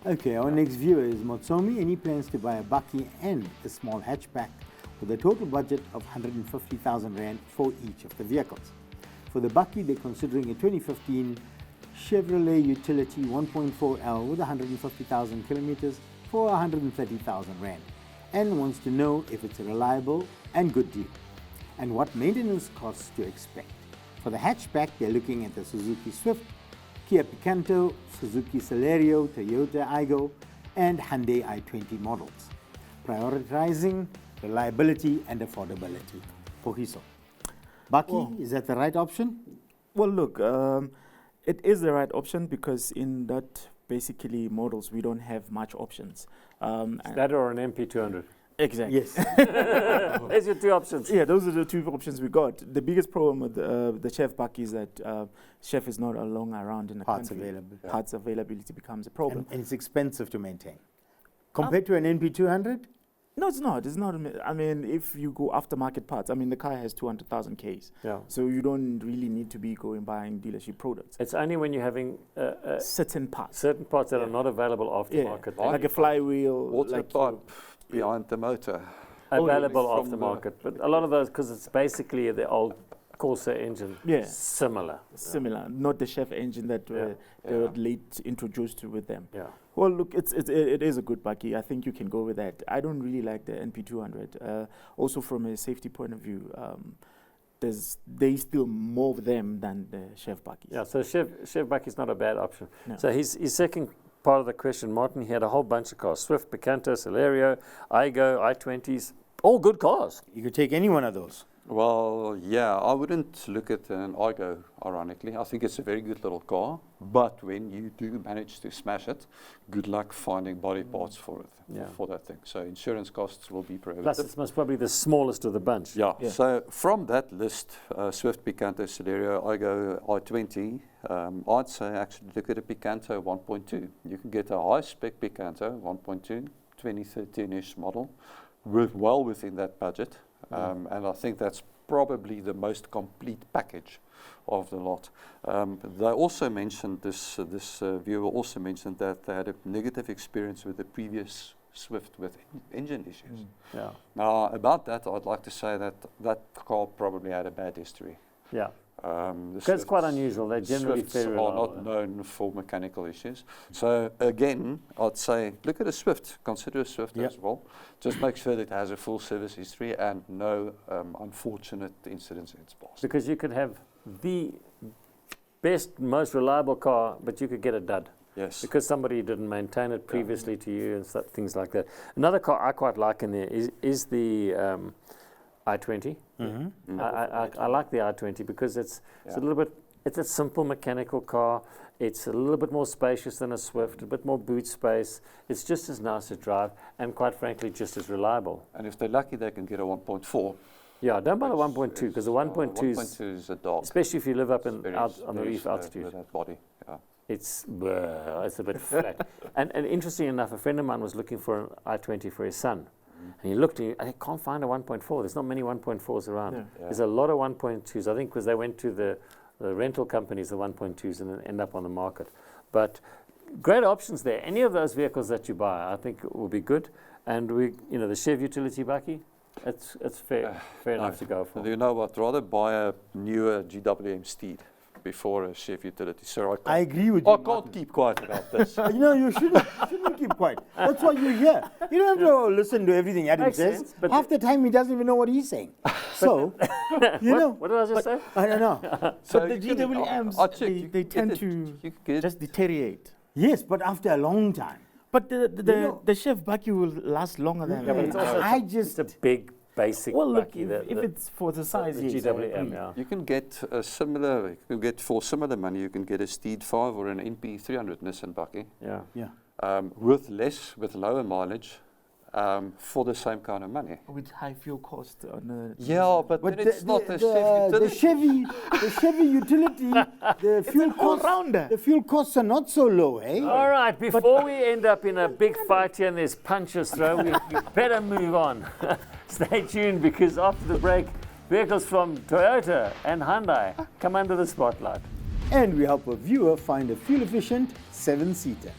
Okay, our next viewer is Motsomi, and he plans to buy a Bakkie and a small hatchback with a total budget of 150,000 Rand for each of the vehicles. For the Bakkie, they're considering a 2015 Chevrolet Utility 1.4L with 150,000 kilometers for 130,000 Rand, and wants to know if it's a reliable and good deal, and what maintenance costs to expect. For the hatchback, they're looking at the Suzuki Swift, Kia Picanto, Suzuki Celerio, Toyota Aygo, and Hyundai i20 models, prioritizing reliability and affordability. Pohiso. Bakkie, is that the right option? Well, look, it is the right option because in that basically models we don't have much options. Is that or an NP200? Exactly. Yes. There's your two options. Yeah, those are the two options we got. The biggest problem with the Chef Bakkie is that Chef is not long around in the Parts country. available. Parts availability becomes a problem. And it's expensive to maintain. Compared to an NP200? No, it's not. It's not. I mean, if you go aftermarket parts, I mean, the car has 200,000 Ks. Yeah. So you don't really need to be going buying dealership products. It's only when you're having Certain parts. certain parts that are not available aftermarket. Yeah. Like a flywheel. Water like pipe behind the motor. Available From aftermarket, but a lot of those, because it's basically the old Corsa engine, Yeah. similar. Similar, not the Chef engine that they were late introduced with them. Yeah. Well, look, it is a good Bakkie. I think you can go with that. I don't really like the NP200. Also, from a safety point of view, there's still more of them than the Chef Bakkies. Yeah, so Chef Bakkie is not a bad option. No. So his second part of the question, Martin, he had a whole bunch of cars: Swift, Picanto, Celerio, Aygo, i20s, all good cars. You could take any one of those. Well, yeah, I wouldn't look at an Aygo, ironically. I think it's a very good little car, but when you do manage to smash it, good luck finding body parts for it, for that thing. So insurance costs will be prohibitive. Plus, it's most probably the smallest of the bunch. Yeah. Yeah. So from that list, Swift, Picanto, Celerio, Aygo, i20, I'd say actually look at a Picanto 1.2. You can get a high-spec Picanto 1.2, 2013-ish model, well within that budget. And I think that's probably the most complete package of the lot. They also mentioned, this viewer also mentioned that they had a negative experience with the previous Swift with engine issues. Yeah. Now, about that, I'd like to say that that car probably had a bad history. Yeah. The It's quite unusual. They're generally Swifts very are reliable. not known for mechanical issues. So again, I'd say look at a Swift, consider a Swift as well. Just make sure that it has a full service history and no unfortunate incidents in its past. Because you could have the best, most reliable car, but you could get a dud. Yes. Because somebody didn't maintain it previously to you and things like that. Another car I quite like in there is the i20. I like the i20 because it's a little bit, it's a simple mechanical car. It's a little bit more spacious than a Swift, a bit more boot space. It's just as nice to drive and quite frankly just as reliable. And if they're lucky, they can get a 1.4. Yeah, don't buy the 1.2 because the 1.2 is a dog. especially if you live up in Very on the reef slow altitude. with that body. Yeah. It's a bit flat. And interesting enough, a friend of mine was looking for an i20 for his son. And he looked, and I can't find a 1.4. There's not many 1.4s around. Yeah. There's a lot of 1.2s, I think, because they went to the rental companies, the 1.2s, and then end up on the market. But great options there. Any of those vehicles that you buy, I think will be good. And the Chev Utility Bakkie, it's fair enough to go for. You know what? Rather buy a newer GWM Steed before a Chef Utility. Sir, I agree with you. I can't keep quiet about this. You shouldn't keep quiet. That's why you're here. You don't have to listen to everything Adam Makes says. sense, but Half the time he doesn't even know what he's saying. So, What did I just say? I don't know. So the GWMs, they tend to just deteriorate. Yes, but after a long time. But the Chef Bakkie will last longer than Yeah, but it's also it's a big, basic well, look, Bakkie. if it's for the size, the yes, I GWM, agree. yeah. You can get a similar, for similar money, you can get a Steed 5 or an NP200 Nissan Bakkie Yeah. with lower mileage for the same kind of money. With high fuel cost on the But then it's not a the Chevy Utility, the fuel costs are not so low, eh? All right, before we end up in a big fight here and there's punches thrown, we better move on. Stay tuned because after the break, vehicles from Toyota and Hyundai come under the spotlight. And we help a viewer find a fuel-efficient 7-seater.